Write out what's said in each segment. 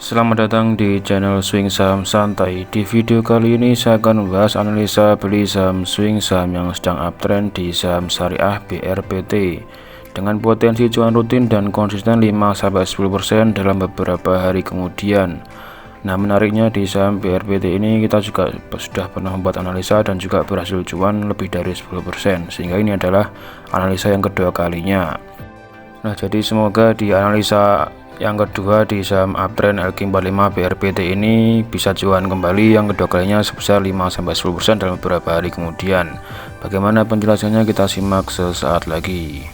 Selamat datang di channel Swing Saham Santai. Di video kali ini saya akan membahas analisa beli saham swing saham yang sedang uptrend di saham syariah BRPT dengan potensi cuan rutin dan konsisten 5-10% dalam beberapa hari kemudian. Nah, menariknya di saham BRPT ini kita juga sudah pernah membuat analisa dan juga berhasil cuan lebih dari 10%, sehingga ini adalah analisa yang kedua kalinya. Nah, jadi semoga di analisa yang kedua di saham uptrend LQ45 BRPT ini bisa cuan kembali yang kedua kalinya sebesar 5-10% dalam beberapa hari kemudian. Bagaimana penjelasannya kita simak sesaat lagi.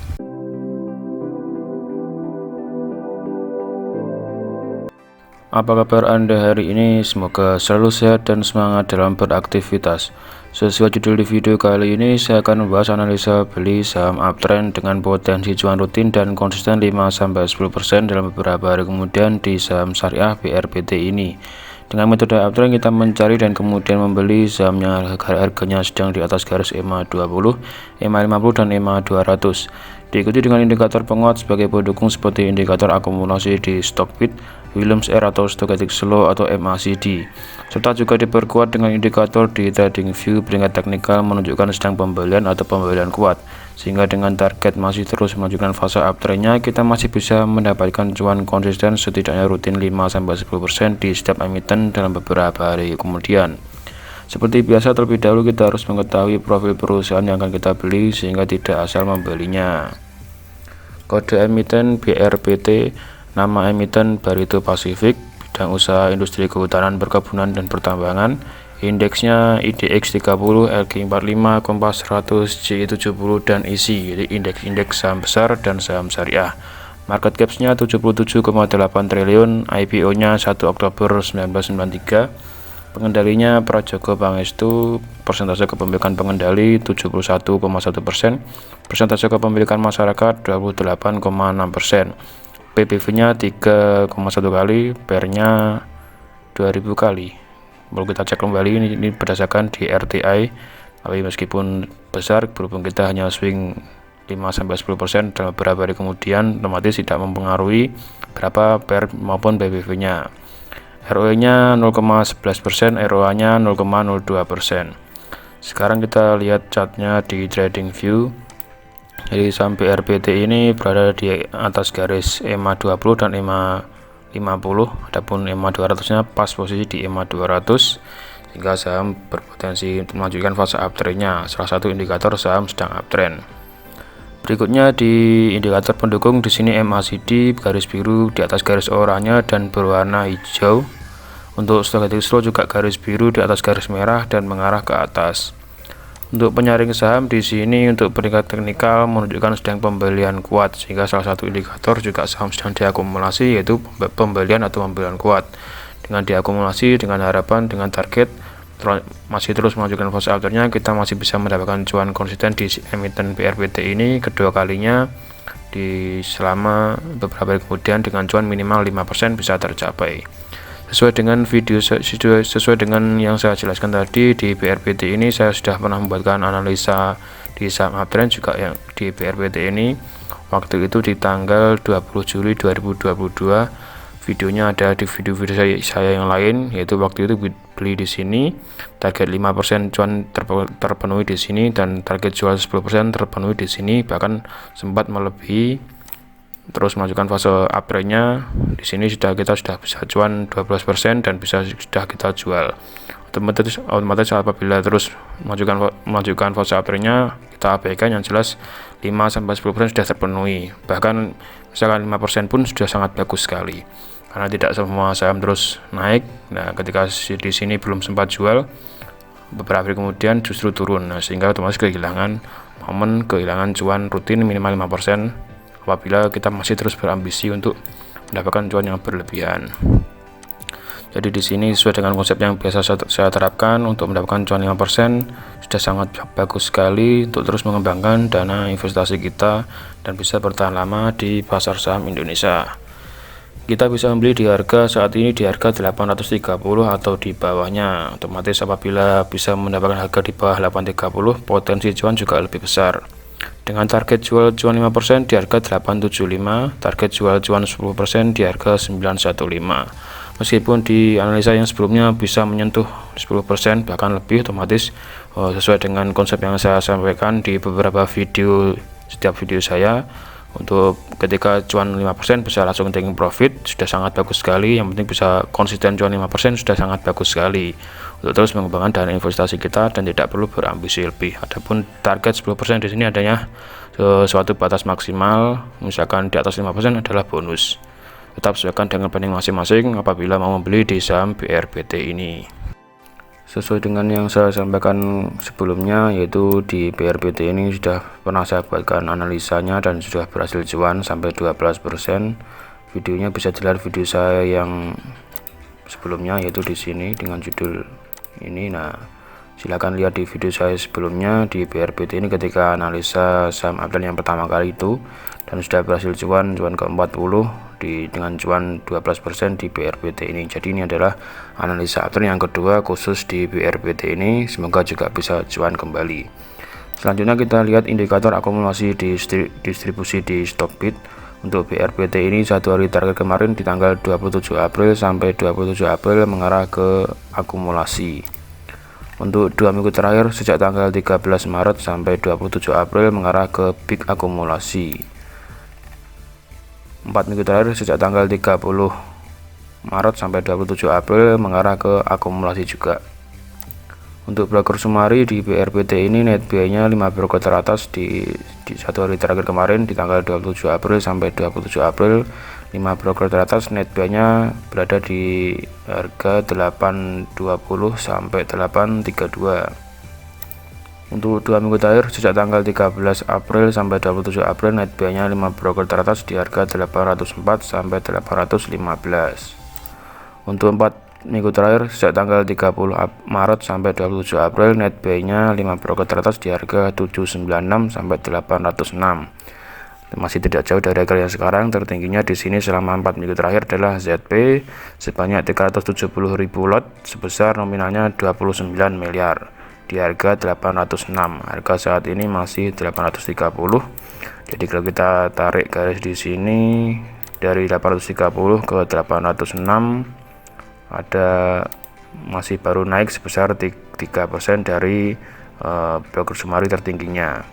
Apa kabar Anda hari ini? Semoga selalu sehat dan semangat dalam beraktivitas. Sesuai judul di video kali ini, saya akan membahas analisa beli saham uptrend dengan potensi cuan rutin dan konsisten 5-10% dalam beberapa hari kemudian di saham syariah BRPT ini. Dengan metode uptrend kita mencari dan kemudian membeli saham yang harganya sedang di atas garis EMA 20, EMA 50 dan EMA 200. Diikuti dengan indikator penguat sebagai pendukung seperti indikator akumulasi di Stochbit, Williams R atau Stochastic Slow atau MACD, serta juga diperkuat dengan indikator di TradingView peringkat teknikal menunjukkan sedang pembelian atau pembelian kuat, sehingga dengan target masih terus melanjutkan fase uptrendnya kita masih bisa mendapatkan cuan konsisten setidaknya rutin 5-10% di setiap emiten dalam beberapa hari kemudian. Seperti biasa, terlebih dahulu kita harus mengetahui profil perusahaan yang akan kita beli sehingga tidak asal membelinya. Kode emiten BRPT, nama emiten Barito Pacific, bidang usaha industri kehutanan, perkebunan dan pertambangan, indeksnya IDX 30, LQ45, Kompas 100, J70 dan ISI, jadi indeks saham besar dan saham syariah. Market capsnya 77,8 triliun, IPO-nya 1 Oktober 1993. Pengendalinya Prajogo Pangestu, persentase kepemilikan pengendali 71,1%, persentase kepemilikan masyarakat 28,6%, PBV-nya 3,1 kali, PER-nya 2000 kali. Perlu kita cek kembali, ini berdasarkan di RTI, tapi meskipun besar, berhubung kita hanya swing 5-10% dalam beberapa hari kemudian, otomatis tidak mempengaruhi berapa PER maupun PBV-nya. ROE-nya 0,11%, ROA-nya 0,02%. Sekarang kita lihat chartnya di TradingView. Jadi saham BRPT ini berada di atas garis EMA 20 dan EMA 50, adapun EMA 200-nya pas posisi di EMA 200, sehingga saham berpotensi untuk melanjutkan fase uptrend-nya. Salah satu indikator saham sedang uptrend. Berikutnya di indikator pendukung, di sini MACD garis biru di atas garis oranye dan berwarna hijau. Untuk Stochastic Slow juga garis biru di atas garis merah dan mengarah ke atas. Untuk penyaring saham di sini untuk peringkat teknikal menunjukkan sedang pembelian kuat, sehingga salah satu indikator juga saham sedang diakumulasi, yaitu pembelian atau pembelian kuat. Dengan diakumulasi, dengan harapan, dengan target masih terus menunjukkan fase uptrendnya, kita masih bisa mendapatkan cuan konsisten di emiten BRPT ini kedua kalinya di selama beberapa hari kemudian dengan cuan minimal 5% bisa tercapai. Sesuai dengan yang saya jelaskan tadi, di BRPT ini saya sudah pernah membuatkan analisa di saham uptrend juga yang di BRPT ini, waktu itu di tanggal 20 Juli 2022. Videonya ada di video-video saya yang lain, yaitu waktu itu beli di sini, target 5% cuan terpenuhi di sini dan target jual 10% terpenuhi di sini, bahkan sempat melebihi, terus menunjukkan fase uptrendnya. Di sini kita sudah bisa cuan 12% dan sudah kita jual. Otomatis apabila terus menunjukkan fase uptrendnya, kita abaikan, yang jelas 5-10% sudah terpenuhi. Bahkan misalkan 5% pun sudah sangat bagus sekali, karena tidak semua saham terus naik. Nah, ketika di sini belum sempat jual, beberapa hari kemudian justru turun. Nah, sehingga otomatis kehilangan cuan rutin minimal 5% apabila kita masih terus berambisi untuk mendapatkan cuan yang berlebihan. Jadi di sini sesuai dengan konsep yang biasa saya terapkan, untuk mendapatkan cuan 5% sudah sangat bagus sekali untuk terus mengembangkan dana investasi kita dan bisa bertahan lama di pasar saham Indonesia. Kita bisa membeli di harga saat ini di harga 830 atau di bawahnya. Otomatis apabila bisa mendapatkan harga di bawah 830, potensi cuan juga lebih besar. Dengan target jual cuan 5% di harga 875, target jual cuan 10% di harga 915. Meskipun di analisa yang sebelumnya bisa menyentuh 10% bahkan lebih otomatis sesuai dengan konsep yang saya sampaikan di beberapa video, setiap video saya, untuk ketika cuan 5% bisa langsung taking profit sudah sangat bagus sekali. Yang penting bisa konsisten cuan 5% sudah sangat bagus sekali untuk terus mengembangkan dana investasi kita dan tidak perlu berambisi lebih. Adapun target 10% di sini adanya suatu batas maksimal, misalkan di atas 5% adalah bonus. Tetap sesuaikan dengan planning masing-masing apabila mau membeli di saham BRPT ini. Sesuai dengan yang saya sampaikan sebelumnya, yaitu di BRPT ini sudah pernah saya buatkan analisanya dan sudah berhasil cuan sampai 12%. Videonya bisa dilihat video saya yang sebelumnya, yaitu di sini dengan judul ini. Nah, silahkan lihat di video saya sebelumnya di BRPT ini ketika analisa saham uptrend yang pertama kali itu, dan sudah berhasil cuan ke 40 dengan cuan 12% di BRPT ini. Jadi ini adalah analisa uptrend yang kedua khusus di BRPT ini, semoga juga bisa cuan kembali. Selanjutnya kita lihat indikator akumulasi distribusi di Stockbit. Untuk BRPT ini satu hari target kemarin di tanggal 27 April sampai 27 April mengarah ke akumulasi. Untuk 2 minggu terakhir sejak tanggal 13 Maret sampai 27 April mengarah ke peak akumulasi. 4 minggu terakhir sejak tanggal 30 Maret sampai 27 April mengarah ke akumulasi juga. Untuk broker Sumari di BRPT ini net buy-nya 5 broker teratas di satu hari terakhir kemarin di tanggal 27 April sampai 27 April. 5 broker teratas net buy-nya berada di harga 820 sampai 832. Untuk 2 minggu terakhir sejak tanggal 13 April sampai 27 April net buy-nya 5 broker teratas di harga 804 sampai 815. Untuk 4 minggu terakhir sejak tanggal 30 Maret sampai 27 April net buy-nya 5 broker teratas di harga 796 sampai 806. Masih tidak jauh dari harga yang sekarang. Tertingginya di sini selama 4 minggu terakhir adalah ZP sebanyak 370.000 lot sebesar nominalnya 29 miliar. Di harga 806, harga saat ini masih 830. Jadi kalau kita tarik garis di sini dari 830 ke 806 ada masih baru naik sebesar 3% dari broker Sumari tertingginya.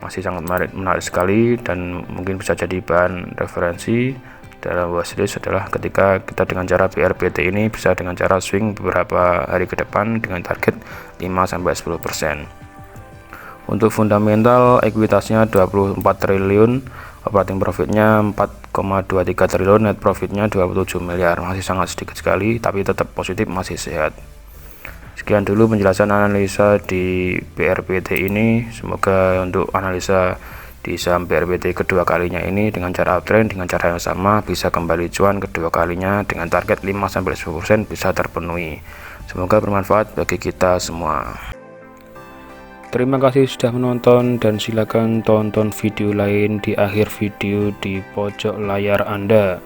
Masih sangat menarik sekali dan mungkin bisa jadi bahan referensi dalam watchlist adalah ketika kita dengan cara BRPT ini bisa dengan cara swing beberapa hari ke depan dengan target 5-10%. Untuk fundamental ekuitasnya 24 triliun, operating profitnya 4,23 triliun, net profitnya 27 miliar. Masih sangat sedikit sekali tapi tetap positif, masih sehat. Sekian dulu penjelasan analisa di BRPT ini. Semoga untuk analisa di saham BRPT kedua kalinya ini dengan cara uptrend dengan cara yang sama bisa kembali cuan kedua kalinya dengan target 5-10% bisa terpenuhi. Semoga bermanfaat bagi kita semua. Terima kasih sudah menonton dan silakan tonton video lain di akhir video di pojok layar Anda.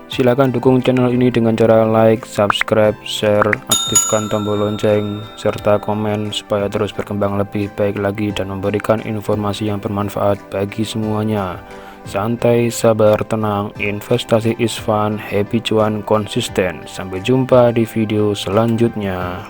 Silakan dukung channel ini dengan cara like, subscribe, share, aktifkan tombol lonceng, serta komen supaya terus berkembang lebih baik lagi dan memberikan informasi yang bermanfaat bagi semuanya. Santai, sabar, tenang, investasi is fun, happy cuan konsisten. Sampai jumpa di video selanjutnya.